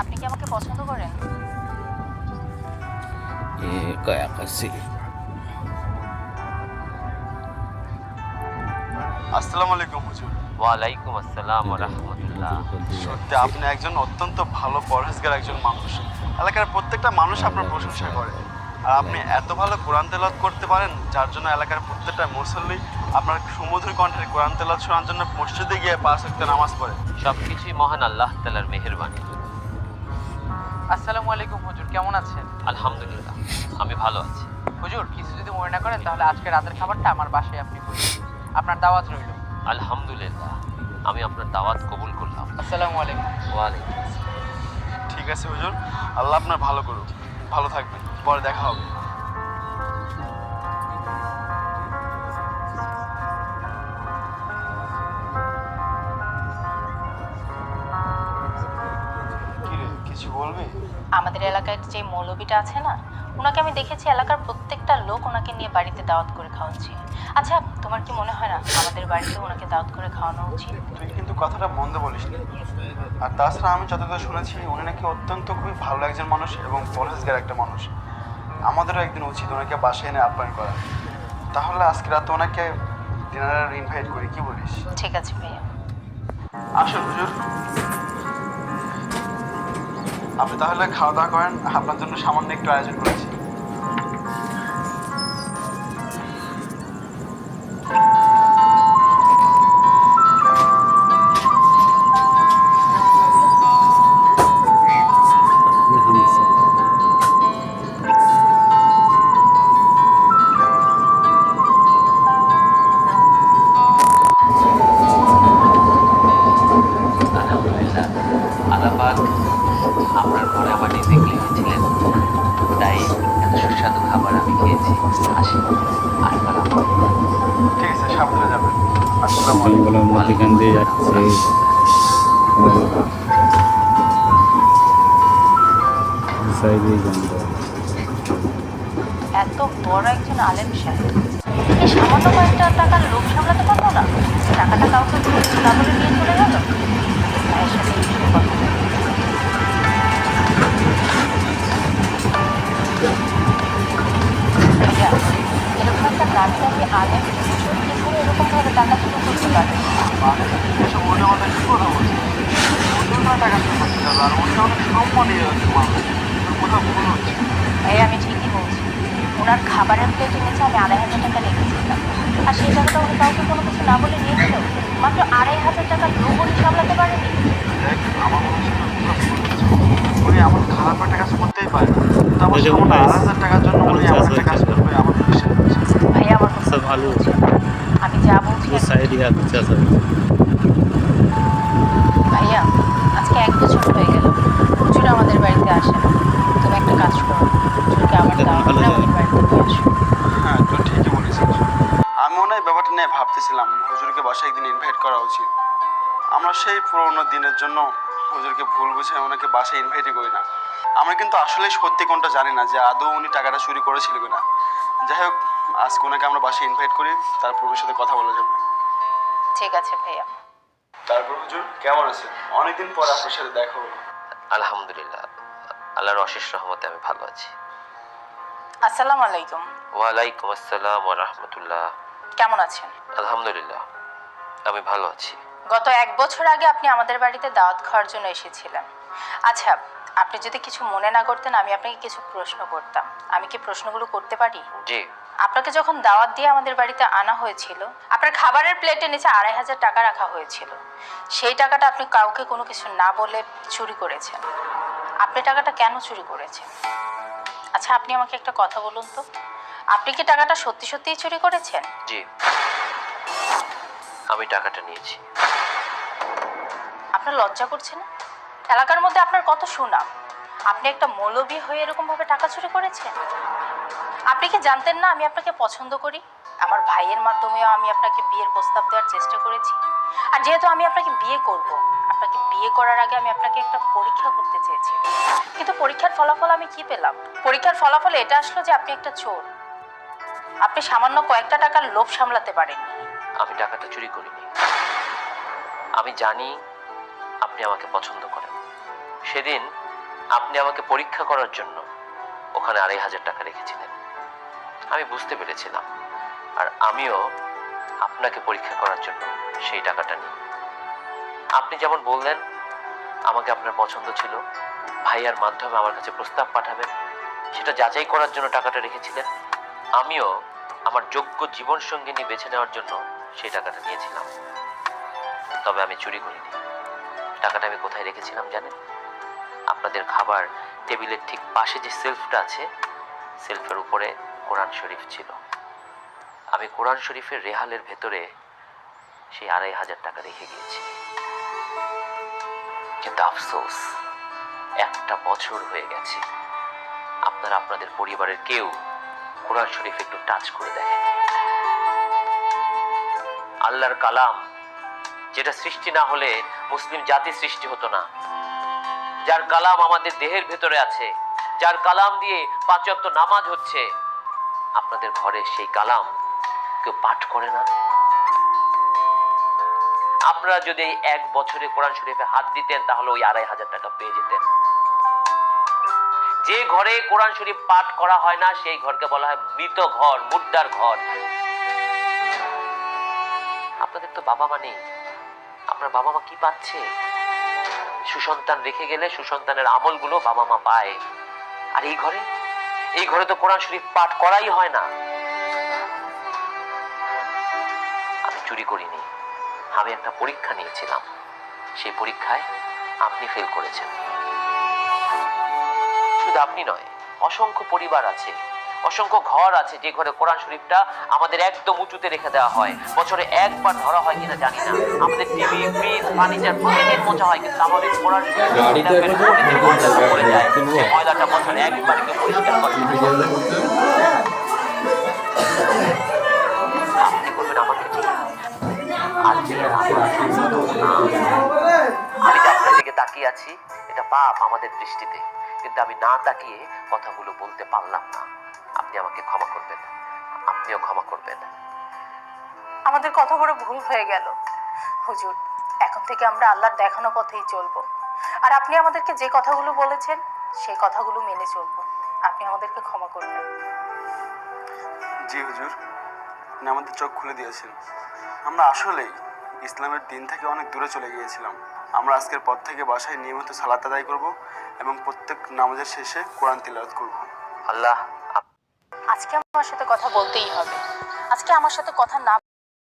আপনি কি আমাকে পছন্দ করেন? kayak kasih. আসসালামু আলাইকুম হুজুর। ওয়ালাইকুম আসসালাম ওয়া রাহমাতুল্লাহ। সত্যি আপনি একজন অত্যন্ত ভালো পরহেজগার একজন মানুষ। এলাকার প্রত্যেকটা মানুষ আপনার প্রশংসা করে। আর আপনি এত ভালো কোরআন তেলাওয়াত করতে পারেন যার জন্য এলাকার প্রত্যেকটা মুসল্লি আপনার সুমধুর কণ্ঠের কোরআন তেলাওয়াত শোনার জন্য মসজিদে গিয়ে 5 ওয়াক্ত নামাজ পড়ে। সবকিছুই মহান আল্লাহ তাআলার মেহেরবানি। আসসালামু আলাইকুম হুজুর, কেমন আছেন? আলহামদুলিল্লাহ, আমি ভালো আছি। হুজুর, কিছু যদি মনে না করেন তাহলে আজকে রাতের খাবারটা আমার বাসায় আপনি বসিয়ে দিন। আপনার দাওয়াত রইল। আলহামদুলিল্লাহ, আমি আপনার দাওয়াত কবুল করলাম। আসসালামু আলাইকুম। ওয়ালাইকুম। ঠিক আছে হুজুর, আল্লাহ আপনার ভালো করুক। ভালো থাকবেন, পরে দেখা হবে। কি রে, কিছু বলবি? আমাদের এলাকায় যে মৌলবীটা আছে না, ওনাকে আমি দেখেছি এলাকার প্রত্যেকটা লোক ওনাকে নিয়ে বাড়িতে দাওয়াত করে খাওয়াচ্ছে। আচ্ছা, তোমার কি মনে হয় না আমাদের বাড়িতে ওনাকে দাওয়াত করে খাওয়ানো উচিত? তুই কিন্তু কথাটা মন্দ বলিস না। আর তাছাড়া আমি যতদূর শুনেছি উনি নাকি অত্যন্ত খুবই ভালো একজন মানুষ এবং পরহেজগার একটা মানুষ। আমাদেরও একদিন উচিত ওনাকে বাসায় এনে আপ্যায়ন করা। তাহলে আজকে রাতে ওনাকে ডিনারের ইনভাইট করি, কি বলিস? ঠিক আছে ভাইয়া। আসুন হুজুর, আপনি তাহলে খাওয়া দাওয়া করেন। আপনার জন্য সামান্য একটু আয়োজন করেছি। আলহামদুলিল্লাহ, আল্লাহ পাক আপনার পরে আমার রিজিক লিখেছিলেন, তাই এত সুস্বাদু খাবার আমি খেয়েছি। আসি, আসবার আমার। ঠিক আছে, সাবধানে যাবেন। আসসালামু আলাইকুম। জঙ্গলের মধ্যেখান দিয়ে যাচ্ছে সাইডে জঙ্গল। এত বড় একজন আলেম সাহেব, এই সামান্য কয়েকটা টাকার লোক সামলাতে পারবো না? টাকাটা কাউকে না বলে নিয়ে চলে গেল। ভাইয়ের সাথে এই বিষয়ে কথা বলি। ভাইয়া, এরকম একটা নামি দামি আলেম চুরিকে করে এরকমভাবে টাকা চুরি করতে পারে? মানে এসব উল্টো আমাদের কি কথা বলছে? অন্য টাকা শুরু করতে হবে, আর উনি অনেক সম্মানীয় একজন মানুষ। তোর কোথাও ভুল হচ্ছে। ভাইয়া, আমি ঠিকই বলছি। ওনার খাবারের প্লেট এনেছে আমি 2,500 টাকা রেখেছিলাম, আর সেই টাকাটা উনি কাউকে কোনো কিছু না বলে নিয়ে গেল। মাত্র 2,500 টাকার লোক উনি সামলাতে পারেনি। দেখ, আমার মনে হচ্ছে তোর কোথাও ভুল হচ্ছে। উনি এমন খারাপ একটা কাজ করতেই পারে না। তো আমার যেমন সামান্য ভাই, 8,000 টাকার জন্য উনি এমন একটা কাজ করবে আমার বিশ্বাস হচ্ছে না। ভাইয়া, আমার কথা সব ভালো। বলছি না। আমি যা বলছি वो साइड ही अच्छा सब ভাইয়া, আজকে 1 বছর হয়ে গেল হুজুর আমাদের বাড়িতে আসে না। তুমি একটা কাজ করো, হুজুরকে আমার দাওয়াত করে আমাদের বাড়িতে নিয়ে আসো। হ্যাঁ, তুই ঠিকই বলেছিস। আমি মনে হয় ব্যাপারটা নিয়ে ভাবতেছিলাম হুজুরকে বাসায় একদিন ইনভাইট করা উচিত। আমরা সেই পুরোনো দিনের জন্য হুজুরকে ভুল বুঝে ওনাকে বাসায় ইনভাইটই করি না। আমরা কিন্তু আসলেই সত্যি কোনটা জানি না যে আদৌ উনি টাকাটা চুরি করেছিল কিনা। যাই হোক, আজকে ওনাকে আমরা বাসায় ইনভাইট করি, তারপর ওর সাথে কথা বলা যাবে। ঠিক আছে ভাইয়া। তারপর হুজুর কেমন আছেন? অনেকদিন পর আপনার সাথে দেখা হলো। আলহামদুলিল্লাহ, আল্লাহর অশেষ রহমতে আমি ভালো আছি। আসসালামু আলাইকুম। ওয়ালাইকুম আসসালাম ওয়া রাহমাতুল্লাহ। কেমন আছেন? আলহামদুলিল্লাহ, আমি ভালো আছি। গত 1 বছর আগে আপনি আমাদের বাড়িতে দাওয়াত খাওয়ার জন্য এসেছিলেন। আচ্ছা, আপনি যদি কিছু মনে না করতেন আমি আপনাকে কিছু প্রশ্ন করতাম। আমি কি প্রশ্নগুলো করতে পারি? জি। আপনাকে যখন দাওয়াত দিয়ে আমাদের বাড়িতে আনা হয়েছিল, আপনার খাবারের প্লেটে নিচে 2,500 টাকা রাখা হয়েছিল। সেই টাকাটা আপনি কাউকে কোনো কিছু না বলে চুরি করেছেন। আপনি টাকাটা কেন চুরি করেছেন? আচ্ছা, আপনি আমাকে একটা কথা বলুন তো, আপনি কি টাকাটা সত্যি সত্যিই চুরি করেছেন? জি, আমি টাকাটা নিয়েছি। আপনার লজ্জা করছে না? এলাকার মধ্যে আপনার কত সুনাম, আপনি একটা মৌলবি হয়ে এরকম ভাবে টাকা চুরি করেছেন? আপনি কি জানতেন না আমি আপনাকে পছন্দ করি? আমার ভাইয়ের মাধ্যমেও আমি আপনাকে বিয়ের প্রস্তাব দেওয়ার চেষ্টা করেছি। আর যেহেতু আমি আপনাকে বিয়ে করব, আপনাকে বিয়ে করার আগে আমি আপনাকে একটা পরীক্ষা করতে চেয়েছি। কিন্তু পরীক্ষার ফলাফল আমি কি পেলাম? পরীক্ষার ফলাফল এটা আসলো যে আপনি একটা চোর। আপনি সামান্য কয়েকটা টাকার লোভ সামলাতে পারেননি। আমি টাকাটা চুরি করিনি। আমি জানি আপনি আমাকে পছন্দ করেন। সেদিন আপনি আমাকে পরীক্ষা করার জন্য ওখানে 2,500 টাকা রেখেছিলেন। আমি বুঝতে পেরেছিলাম, আর আমিও আপনাকে পরীক্ষা করার জন্য সেই টাকাটা নিই। আপনি যেমন বললেন আমাকে আপনার পছন্দ ছিল, ভাইয়ার মাধ্যমে আমার কাছে প্রস্তাব পাঠাবেন, সেটা যাচাই করার জন্য টাকাটা রেখেছিলেন। আমিও আমার যোগ্য জীবন সঙ্গিনী বেছে নেওয়ার জন্য সেই টাকাটা নিয়েছিলাম। তবে আমি চুরি করিনি। টাকাটা আমি কোথায় রেখেছিলাম জানেন? আপনাদের খাবার টেবিলের ঠিক পাশে যে সেলফটা আছে, সেলফের উপরে কোরআন শরীফ ছিল। আমি কোরআন শরীফের রেহালের ভেতরে সেই 2,500 টাকা রেখে গিয়েছি। কিন্তু আফসোস, 1 বছর হয়ে গেছে, আপনারা আপনাদের পরিবারের কেউ কোরআন শরীফ একটু টাচ করে দেখেন। আল্লাহর কালাম, যেটা সৃষ্টি না হলে মুসলিম জাতি সৃষ্টি হতো না, যার কালাম আমাদের দেহের ভেতরে আছে, যার কালাম দিয়ে 5 ওয়াক্ত নামাজ হচ্ছে, আপনাদের ঘরে সেই কালাম কেউ পাঠ করে না। আপনারা যদি 1 বছরে কোরআন শরীফে হাত দিতেন তাহলে ওই 2,500 টাকা পেয়ে যেতেন। যে ঘরে কোরআন শরীফ পাঠ করা হয় না সেই ঘরকে বলা হয় মৃত ঘর, মুর্দার ঘর। আপনাদের তো বাবা মা নেই, আপনার বাবা মা কি পাচ্ছে? সুসন্তান রেখে গেলে সুসন্তানের আমলগুলো বাবা মা পায়। আর এই ঘরে তো কোরআন শরীফ পাঠ করাই হয় না। আমি চুরি করিনি, আমি একটা পরীক্ষা নিয়েছিলাম। সেই পরীক্ষায় আপনি ফেল করেছেন। শুধু আপনি নয়, অসংখ্য পরিবার আছে, অসংখ্য ঘর আছে যে ঘরে কোরআন শরীফটা আমাদের একদম উঁচুতে রেখে দেওয়া হয়। বছরে 1 বার ধরা হয় কিনা জানি না। আমাদের টিভি, ফ্রিজ, ফার্নিচার প্রতিদিন মোছা হয়, কিন্তু আমাদের কোরআন শরীফ পড়ে যায়। সেই ময়লাটা বছরে 1 বার কেউ পরিষ্কার করে। আপনি করবেন আমাকে নিয়ে। আর যে আমি যে আপনার দিকে তাকিয়ে আছি, এটা পাপ আমাদের দৃষ্টিতে, কিন্তু আমি না তাকিয়ে কথাগুলো বলতে পারলাম না। আপনি আমাকে ক্ষমা করবেন, আপনিও ক্ষমা করবেন। আমাদের কথা বড় ভুল হয়ে গেল হুজুর। এখন থেকে আমরা আল্লাহর দেখানো পথেই চলবো, আর আপনি আমাদেরকে যে কথাগুলো বলেছেন সেই কথাগুলো মেনে চলবো। আপনি আমাদেরকে ক্ষমা করবেন। জি হুজুর, আপনি আমাদের চোখ খুলে দিয়েছেন। আমরা আসলেই ইসলামের দিন থেকে অনেক দূরে চলে গিয়েছিলাম। আমরা আজকের পর থেকে বাসায় নিয়মিত সালাত আদায় করব এবং প্রত্যেক নামাজের শেষে কোরআন তিলাওয়াত করব। আল্লাহ আজকে আমার সাথে কথা বলতেই হবে। আজকে আমার সাথে কথা না